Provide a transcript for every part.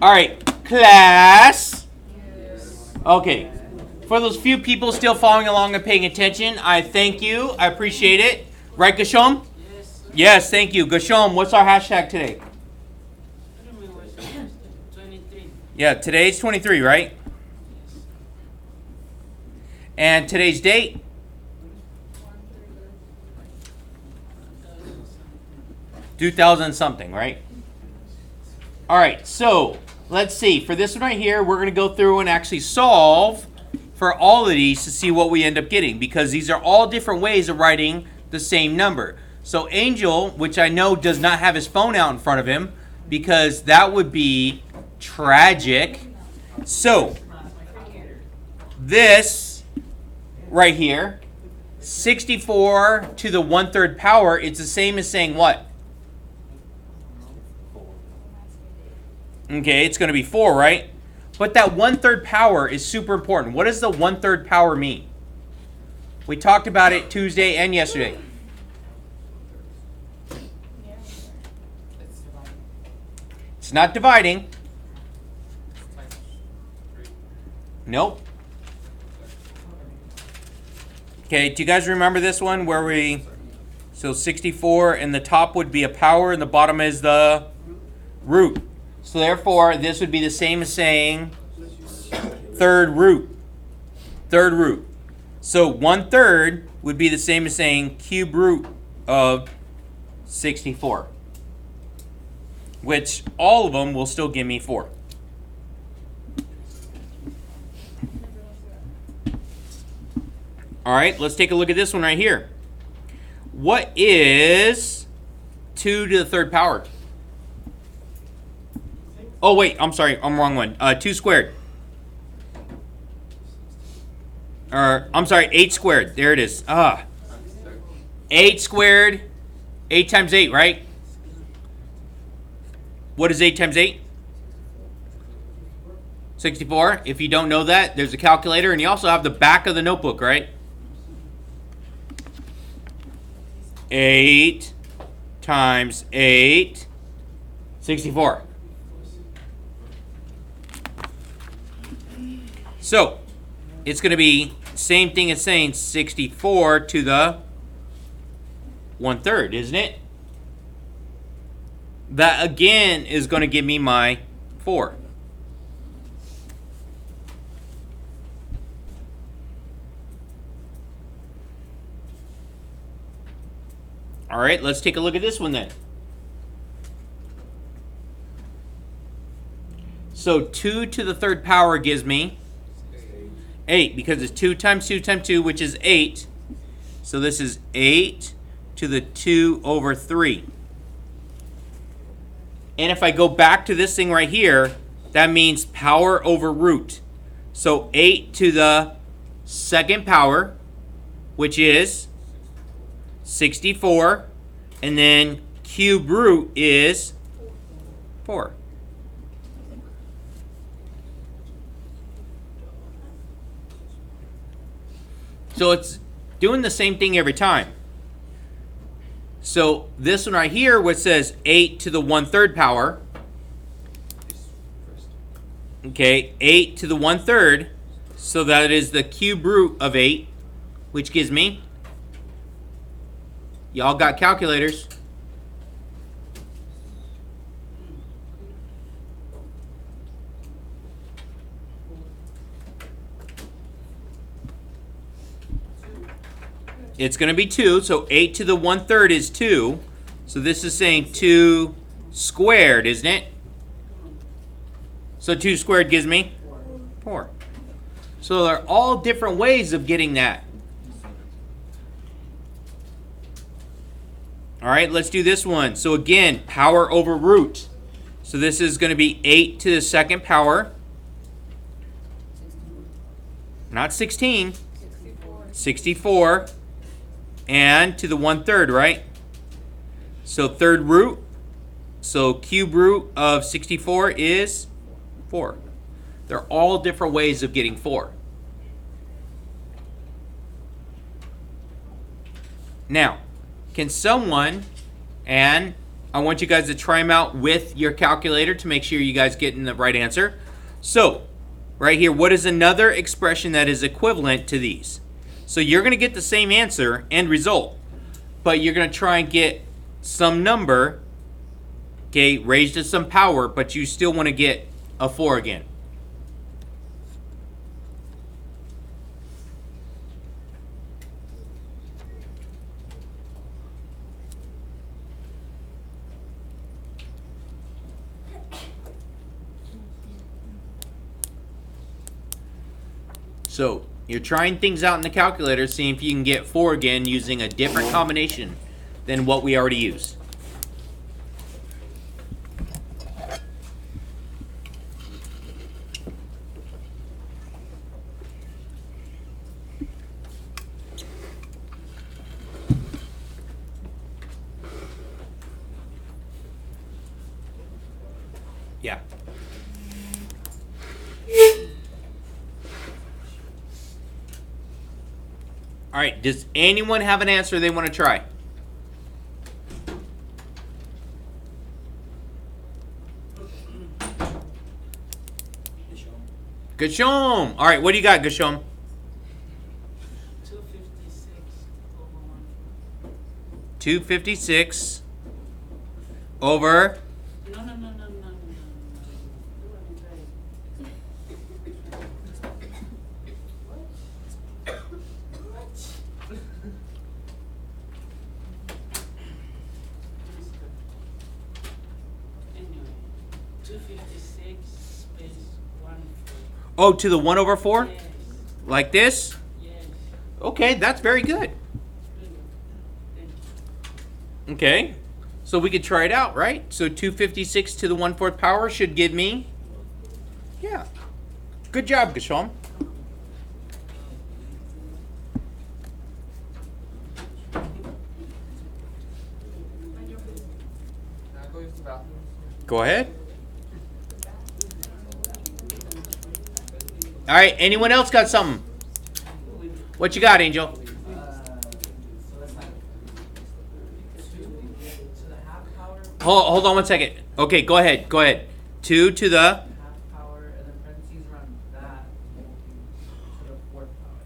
All right, class. Okay. For those few people still following along and paying attention, I thank you. I appreciate it. Right, Gashom? Yes, thank you. Gashom, what's our hashtag today? 23. Yeah, today's 23, right? And today's date? 2000 something, right? All right, so let's see. For this one right here, we're going to go through and actually solve for all of these to see what we end up getting, because these are all different ways of writing the same number. So Angel, which I know does not have his phone out in front of him, because that would be tragic. So this right here, 64 to the 1/3 power, it's the same as saying what? Okay, it's going to be 4, right? But that 1/3 power is super important. What does the 1/3 power mean? We talked about it Tuesday and yesterday. It's not dividing. Nope. Okay, do you guys remember this one where so 64 and the top would be a power and the bottom is the root. So therefore, this would be the same as saying third root. Third root. So 1/3 would be the same as saying cube root of 64. Which all of them will still give me 4. All right, let's take a look at this one right here. What is 2 to the 3rd power? Oh, wait, I'm sorry. I'm wrong one. 2 squared. Or, I'm sorry, 8 squared. There it is. 8 squared. 8 times 8, right? What is 8 times 8? 64. If you don't know that, there's a calculator. And you also have the back of the notebook, right? 8 times 8. 64. So, it's going to be same thing as saying 64 to the 1/3, isn't it? That, again, is going to give me my 4. All right, let's take a look at this one then. So 2 to the 3rd power gives me 8, because it's 2 times 2 times 2, which is 8. So this is 8 to the 2 over 3. And if I go back to this thing right here, that means power over root. So 8 to the 2nd power, which is 64. And then cube root is 4. So it's doing the same thing every time. So this one right here, which says 8 to the 1/3 power. Okay, 8 to the 1/3. So that is the cube root of 8, which gives me, y'all got calculators? It's going to be 2, so 8 to the 1/3 is 2. So this is saying 2 squared, isn't it? So 2 squared gives me 4. So there are all different ways of getting that. All right, let's do this one. So again, power over root. So this is going to be 8 to the 2nd power. Not 16. 64. And to the 1/3, right? So 3rd root. So cube root of 64 is 4. They're all different ways of getting 4. Now, can someone, and I want you guys to try them out with your calculator to make sure you guys get in the right answer. So, right here, what is another expression that is equivalent to these? So you're going to get the same answer and result, but you're going to try and get some number, okay, raised to some power, but you still want to get a 4 again. So you're trying things out in the calculator, seeing if you can get 4 again using a different combination than what we already used. Yeah. All right, does anyone have an answer they want to try? Gashom. All right, what do you got, Gashom? 256 over. No. Anyway, 256 space 1. Oh, to the 1 over 4? Yes. Like this? Yes. Okay, that's very good. Okay, so we could try it out, right? So 256 to the 1/4 power should give me, yeah. Good job, Gashom. Go ahead. All right, anyone else got something? What you got, Angel? Hold on one second. Okay, go ahead. 2 to the half power, and then parentheses around that to the 4th power.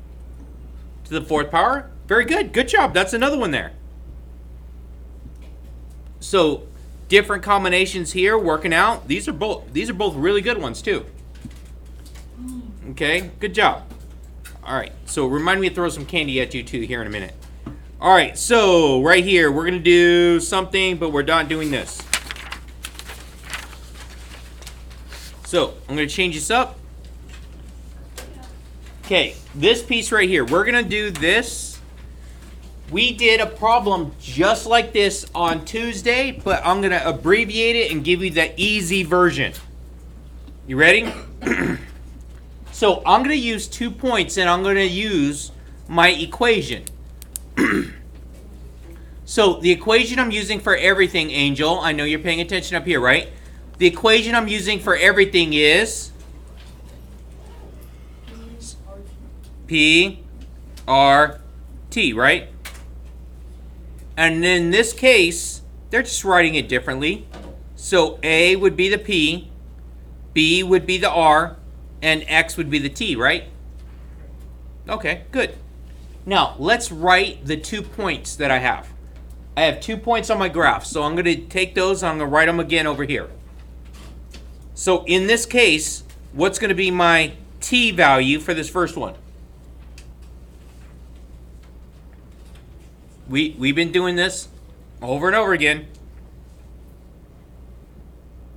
to the 4th power. Very good. Good job. That's another one there. So, different combinations here working out. These are both really good ones too. Okay, good job. All right. So, remind me to throw some candy at you too here in a minute. All right, so right here, we're going to do something, but we're not doing this. So I'm going to change this up. Okay, this piece right here, we're going to do this. We did a problem just like this on Tuesday, but I'm going to abbreviate it and give you the easy version. You ready? So I'm going to use 2 points, and I'm going to use my equation. So the equation I'm using for everything, Angel, I know you're paying attention up here, right? The equation I'm using for everything is P, R, T, right? And in this case, they're just writing it differently. So A would be the P, B would be the R, and X would be the T, right? Okay, good. Now, let's write the 2 points that I have. I have 2 points on my graph, so I'm going to take those and I'm going to write them again over here. So in this case, what's going to be my T value for this first one? We've been doing this over and over again.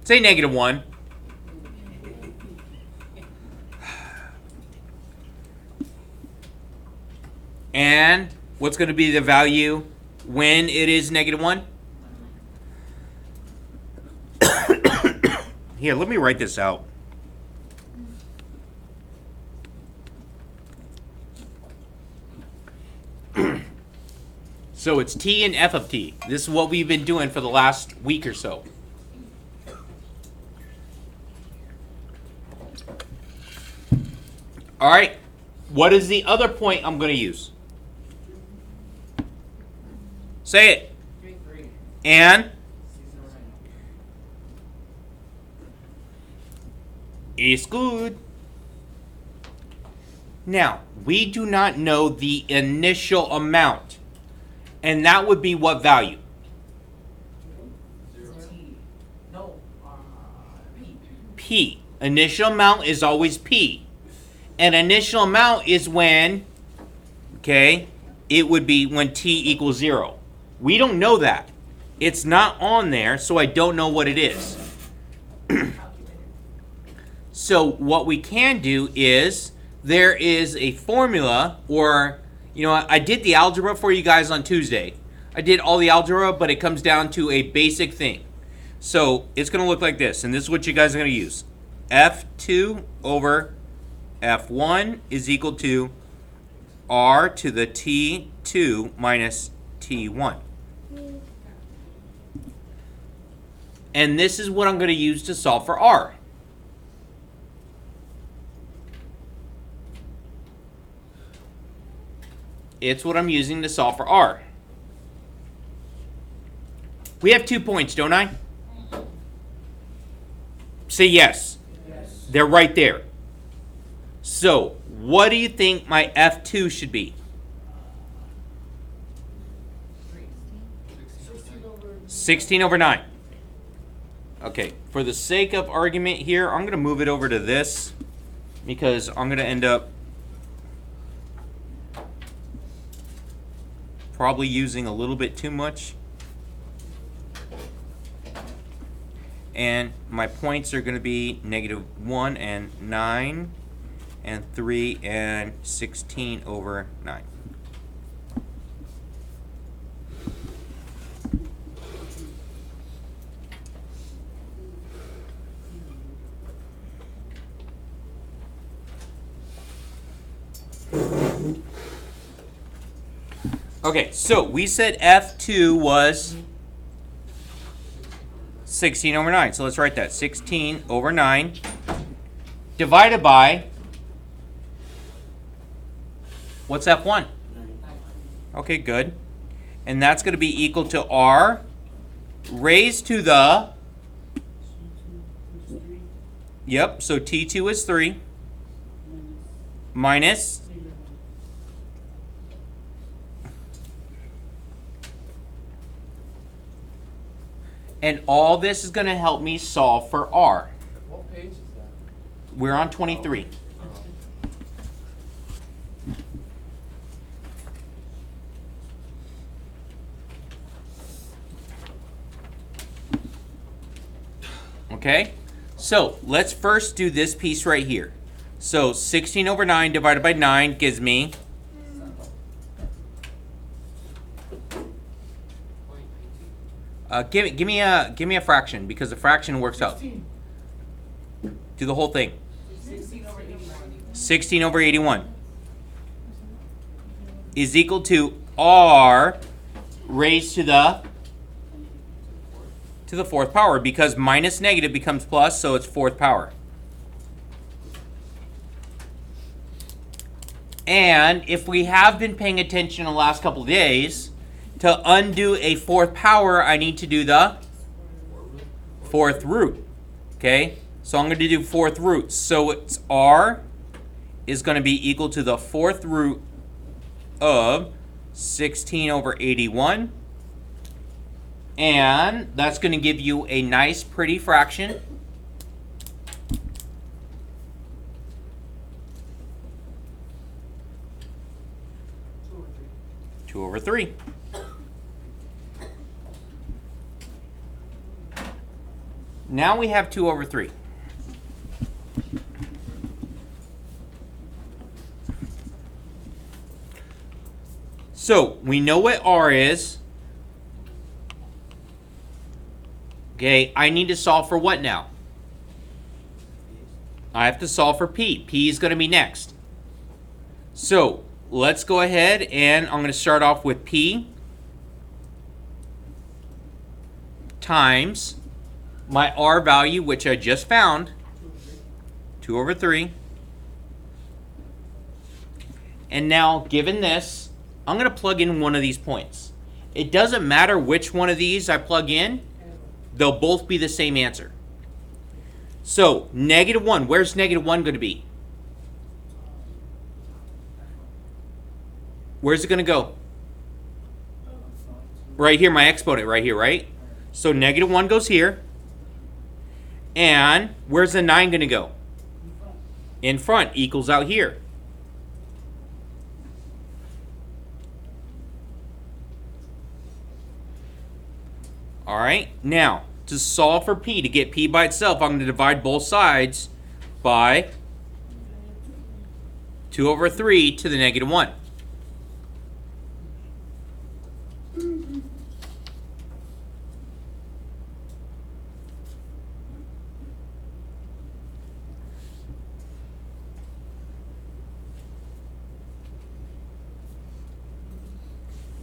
Say -1. And what's going to be the value when it is -1? Here, let me write this out. So it's T and F of T. This is what we've been doing for the last week or so. All right. What is the other point I'm going to use? Say it. Three. And It's good. Now, we do not know the initial amount. And that would be what value? T. No. P. P. Initial amount is always P. And initial amount is when, okay, it would be when T equals 0. We don't know that. It's not on there, so I don't know what it is. So what we can do is, there is a formula, or, you know, I did the algebra for you guys on Tuesday. I did all the algebra, but it comes down to a basic thing. So it's going to look like this, and this is what you guys are going to use. F2 over F1 is equal to R to the T2 minus T1. And this is what I'm going to use to solve for R. It's what I'm using to solve for R. We have 2 points, don't I? Say yes. Yes. They're right there. So, what do you think my F2 should be? 16 over 9. Okay, for the sake of argument here, I'm going to move it over to this because I'm going to end up probably using a little bit too much. And my points are going to be -1 and 9 and 3 and 16 over 9. Okay, so we said F2 was 16 over 9. So let's write that. 16 over 9 divided by, what's F1? Okay, good. And that's going to be equal to R raised to the, yep, so T2 is 3 minus, and all this is going to help me solve for R. What page is that? We're on 23. Okay, so let's first do this piece right here. So 16 over 9 divided by 9 gives me, give me a fraction, because the fraction works out. 16. Do the whole thing. 16 over 81. 16 over 81 is equal to R raised to the fourth power, because minus negative becomes plus, so it's fourth power. And if we have been paying attention the last couple of days, to undo a fourth power, I need to do the fourth root. Okay? So I'm going to do fourth root. So it's R is going to be equal to the fourth root of 16 over 81. And that's going to give you a nice, pretty fraction. Two over 3. Now we have 2 over 3. So we know what R is. Okay, I need to solve for what now? I have to solve for P. P is going to be next. So let's go ahead and I'm going to start off with P times my R value, which I just found, 2 over 3. And now, given this, I'm going to plug in one of these points. It doesn't matter which one of these I plug in. They'll both be the same answer. So, -1. Where's -1 going to be? Where's it going to go? Right here, my exponent right here, right? So -1 goes here. And where's the 9 going to go? In front, equals out here. All right, now to solve for p, to get p by itself, I'm going to divide both sides by 2/3 to the -1.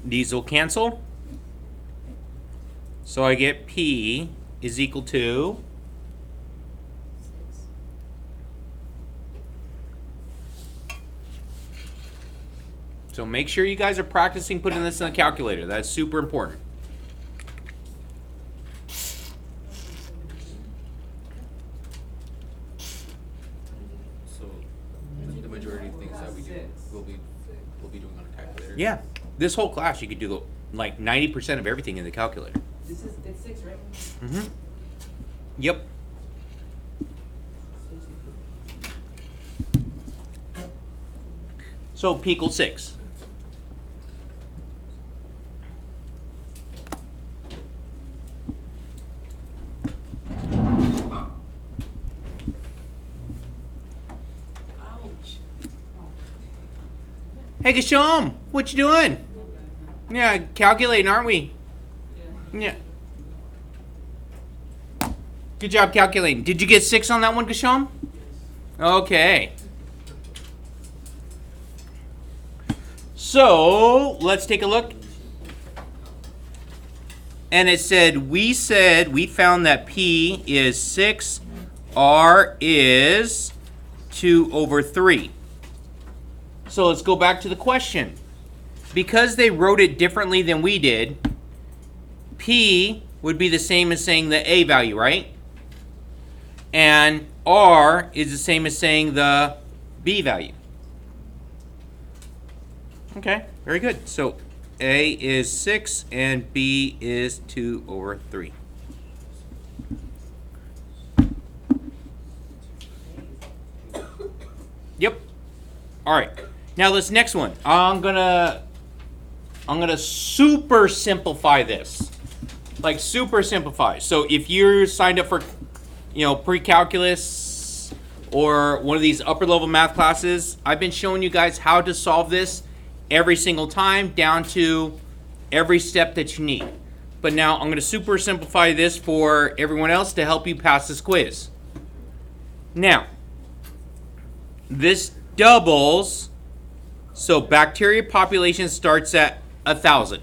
These will cancel. So I get p is equal to 6. So make sure you guys are practicing putting this in the calculator. That's super important. So the majority of things that we do we'll be doing on a calculator. Yeah. This whole class you could do like 90% of everything in the calculator. It's 6, right? Mm-hmm. Yep. So p equals 6. Ouch. Hey, Gashom, what you doing? Yeah, calculating, aren't we? Yeah. Good job calculating. Did you get 6 on that one, Gashom? Okay. So, let's take a look. And it said, we found that P is 6, R is 2/3. So let's go back to the question. Because they wrote it differently than we did, P would be the same as saying the A value, right? And R is the same as saying the B value. Okay, very good. So A is 6 and B is 2/3. Yep. All right. Now this next one, I'm gonna super simplify this, like super simplify. So if you're signed up for, pre-calculus or one of these upper level math classes, I've been showing you guys how to solve this every single time down to every step that you need. But now I'm gonna super simplify this for everyone else to help you pass this quiz. Now, this doubles. So bacteria population starts at 1,000.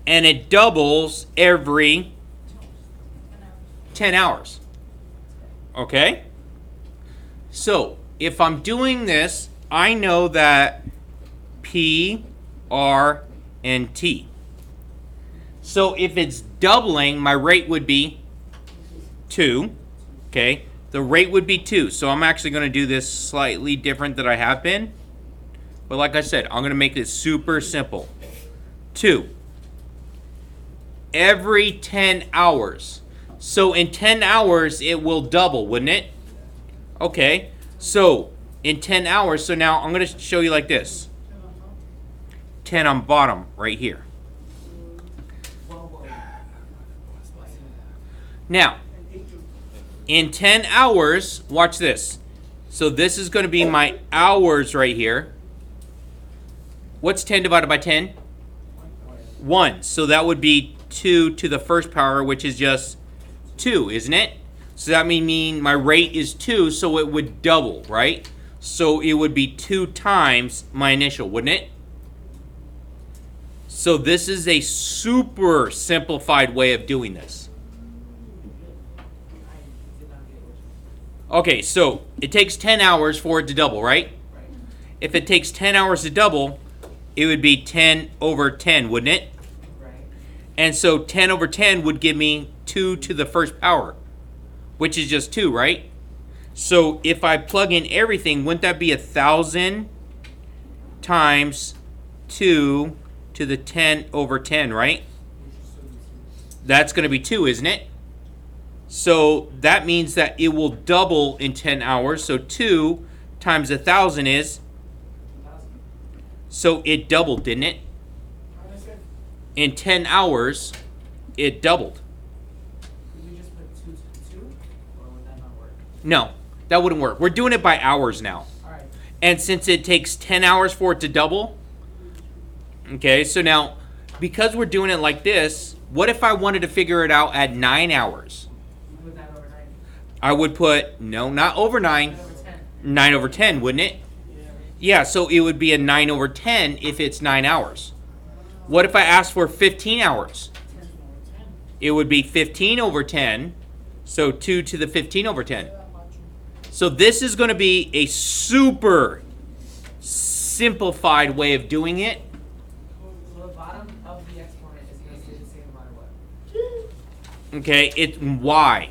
And it doubles every 10 hours. Okay? So if I'm doing this, I know that P, R, and T. So if it's doubling, my rate would be 2. Okay? The rate would be 2. So I'm actually going to do this slightly different than I have been. But like I said, I'm going to make this super simple. 2. Every 10 hours. So in 10 hours, it will double, wouldn't it? Okay. So in 10 hours, so now I'm going to show you like this. 10 on bottom right here. Now, in 10 hours, watch this. So this is going to be my hours right here. What's 10 divided by 10? 1. So that would be 2 to the first power, which is just 2, isn't it? So that mean my rate is 2, so it would double, right? So it would be 2 times my initial, wouldn't it? So this is a super simplified way of doing this. Okay, so it takes 10 hours for it to double, right? If it takes 10 hours to double, it would be 10/10, wouldn't it? And so 10/10 would give me 2 to the first power. which is just 2, right? So if I plug in everything, wouldn't that be 1,000 times 2 to the 10 over 10, right? That's going to be 2, isn't it? So that means that it will double in 10 hours. So 2 times 1,000 is, so it doubled, didn't it? In 10 hours, it doubled. Could we just put 2 to 2, or would that not work? No, that wouldn't work. We're doing it by hours now. All right. And since it takes 10 hours for it to double, okay, so now, because we're doing it like this, what if I wanted to figure it out at 9 hours? Put that over 9. I would put, no, not over 9, 9 over 10. 9 over 10, wouldn't it? Yeah, so it would be a 9 over 10 if it's 9 hours. What if I asked for 15 hours? 10 over 10. It would be 15 over 10, so 2 to the 15 over 10. So this is going to be a super simplified way of doing it. So the bottom of the exponent is going to stay the same no matter what. Okay, it's y.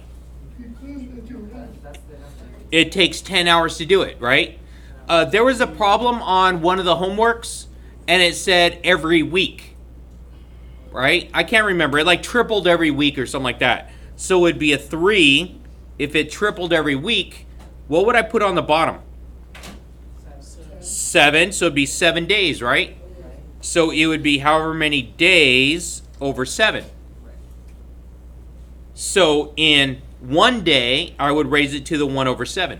That's the number. It takes 10 hours to do it, right? There was a problem on one of the homeworks, and it said every week, right? I can't remember. It like tripled every week or something like that. So it would be a 3. If it tripled every week, what would I put on the bottom? 7, so it'd be 7 days, right? So it would be however many days over 7. So in 1 day, I would raise it to the 1 over 7.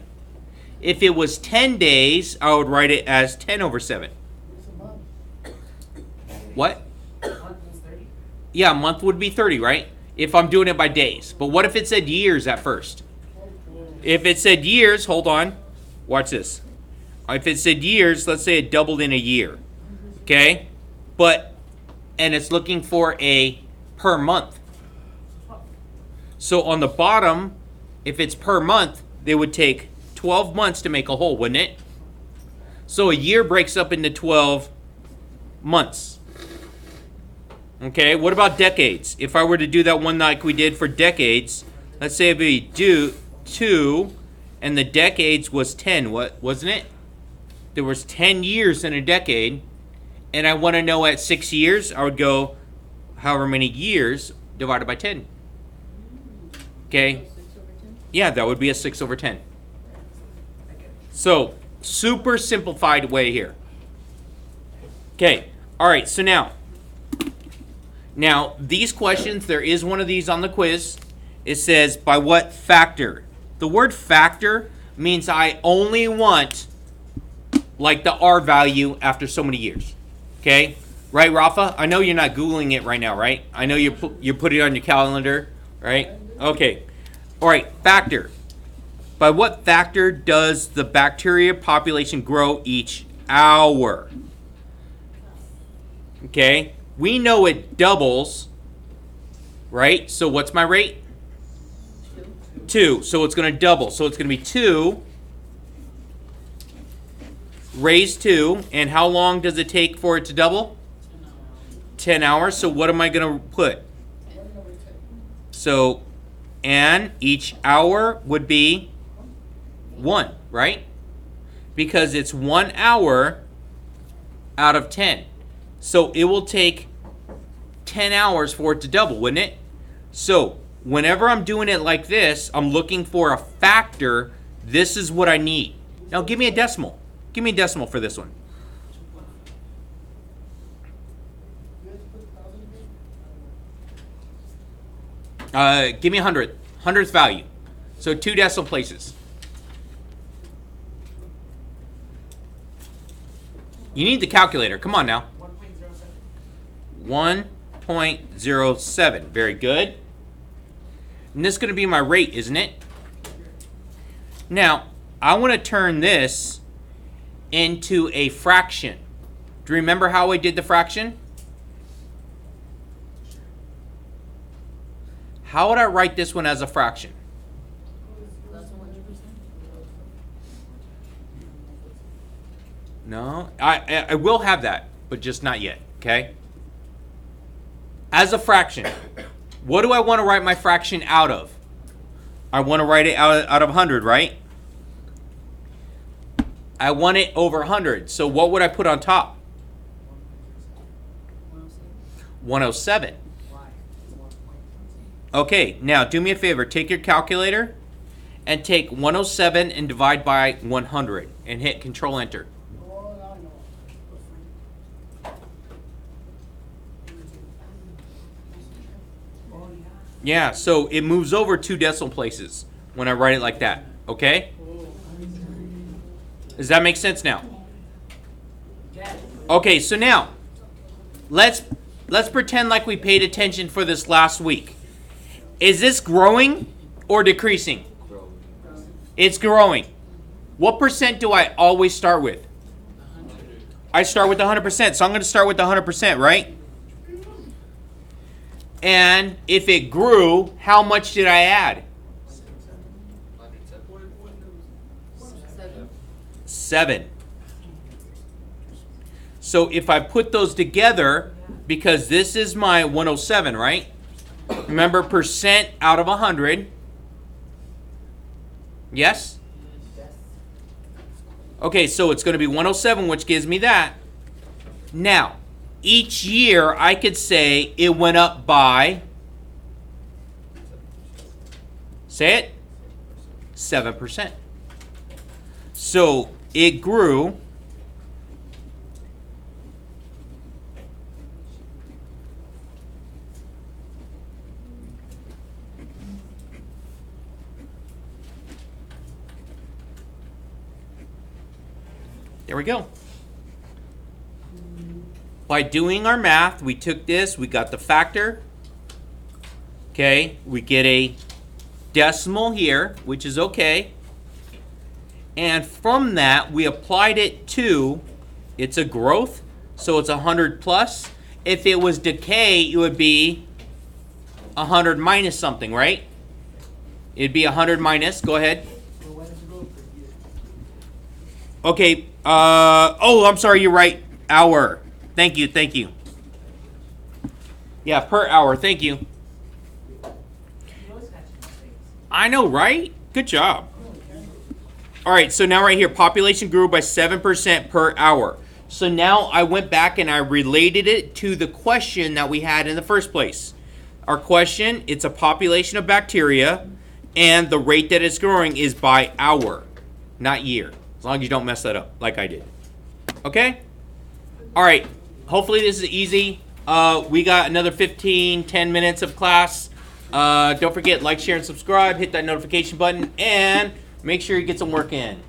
If it was 10 days, I would write it as 10 over 7. What? Month is 30. Yeah, a month would be 30, right? If I'm doing it by days. But what if it said years at first? If it said years, hold on. Watch this. If it said years, let's say it doubled in a year. Okay? And it's looking for a per month. So on the bottom, if it's per month, they would take 12 months to make a whole, wouldn't it? So a year breaks up into 12 months. Okay, what about decades? If I were to do that one like we did for decades, let's say if we do 2 and the decades was 10, what wasn't it? There was 10 years in a decade, and I want to know at 6 years, I would go however many years divided by 10. Okay? Yeah, that would be a 6 over 10. So, super simplified way here. Okay, all right, so now these questions, there is one of these on the quiz. It says, by what factor? The word factor means I only want like the R value after so many years. Okay? Right, Rafa? I know you're not Googling it right now, right? I know you put it on your calendar, right? Okay. All right, factor. By what factor does the bacteria population grow each hour? Okay? We know it doubles, right? So what's my rate? 2. So it's going to double. So it's going to be 2 raised 2. And how long does it take for it to double? 10 hours. So what am I going to put? So, and each hour would be 1, right? Because it's 1 hour out of 10. So it will take 10 hours for it to double, wouldn't it? So whenever I'm doing it like this, I'm looking for a factor. This is what I need. Now give me a decimal. Give me a decimal for this one. Give me 100. 100th value. So 2 decimal places. You need the calculator. Come on now. 1.07. 1.07. Very good. And this is going to be my rate, isn't it? Now, I want to turn this into a fraction. Do you remember how I did the fraction? How would I write this one as a fraction? No, I will have that, but just not yet, okay? As a fraction, what do I want to write my fraction out of? I want to write it out of 100, right? I want it over 100. So what would I put on top? 107. Why? It's 1 point. Okay, now do me a favor. Take your calculator and take 107 and divide by 100 and hit Control Enter. Yeah, so it moves over 2 decimal places when I write it like that. Okay? Does that make sense now? Okay, so now let's pretend like we paid attention for this last week. Is this growing or decreasing? It's growing. What percent do I always start with? I start with 100%, so I'm going to start with 100%, right? And if it grew, how much did I add? 7. So if I put those together, because this is my 107, right? Remember, percent out of 100. Yes? Okay, so it's going to be 107, which gives me that. Now, each year I could say it went up by, say it, 7%. So it grew There we go. By doing our math, we took this, we got the factor. Okay, we get a decimal here, which is okay. And from that, we applied it to, it's a growth, so it's 100 plus. If it was decay, it would be 100 minus something, right? It'd be 100 minus, go ahead. Okay, oh, I'm sorry, you're right, hour. Thank you, thank you. Yeah, per hour, thank you. I know, right? Good job. All right, so now right here, population grew by 7% per hour. So now I went back and I related it to the question that we had in the first place. Our question, it's a population of bacteria, and the rate that it's growing is by hour, not year. As long as you don't mess that up, like I did. Okay? All right. Hopefully this is easy. We got another 10 minutes of class. Don't forget, like, share, and subscribe. Hit that notification button, and make sure you get some work in.